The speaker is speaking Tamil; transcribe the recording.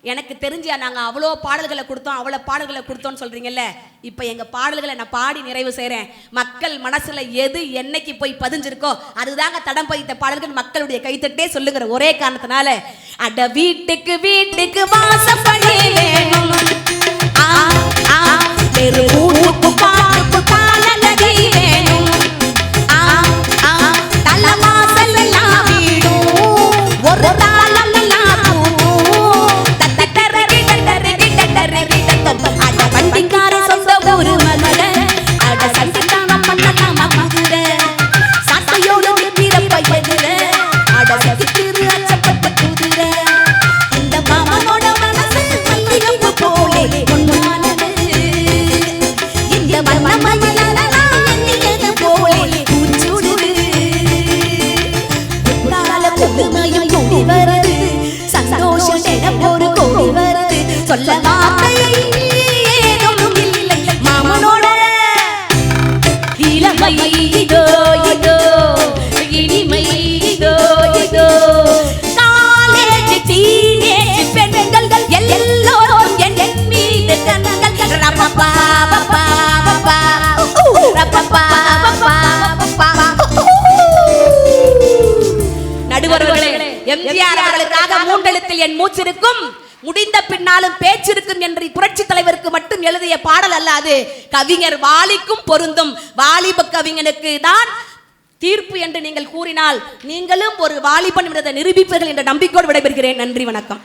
எனக்கு தெரிஞ்சா நாங்கள் அவ்வளோ பாடல்களை கொடுத்தோம், அவ்வளோ பாடல்களை கொடுத்தோம்னு சொல்றீங்கல்ல. இப்போ எங்க பாடல்களை நான் பாடி நிறைவு செய்கிறேன். மக்கள் மனசுல எது என்னைக்கு போய் பதிஞ்சிருக்கோ அதுதாங்க தடம் பதித்த பாடல்கள். மக்களுடைய கைத்தட்டே சொல்லுகிற ஒரே காரணத்தினால அட வீட்டுக்கு வீட்டுக்கு வாசப்படி வேணும், சொல்ல வார்த்தை ஏதும் இல்லை மாமனோட இளமை இதோ இதோ இனிமை இதோ இதோ. காலேஜ் டீனேஜ் பெண்கள் எல்லோரும் என் மீது கண்கள் ரப்பப்பா பப்பா பப்பா ரப்பப்பா பப்பா பப்பா. நடுவர்களே, எம்ஜிஆர் அவர்களுக்காக மூன்றெழுத்தில் என் மூச்சிருக்கும், முடிந்த பின்னாலும் பேச்சிருக்கும் என்று புரட்சி தலைவருக்கு மட்டும் எழுதிய பாடல் அல்ல அது. கவிஞர் வாலிக்கும் பொருந்தும். வாலிப கவிஞனுக்கு தான் தீர்ப்பு என்று நீங்கள் கூறினால் நீங்களும் ஒரு வாலிபன் என்பதை நிரூபிப்பீர்கள் என்ற நம்பிக்கையோடு விடைபெறுகிறேன். நன்றி, வணக்கம்.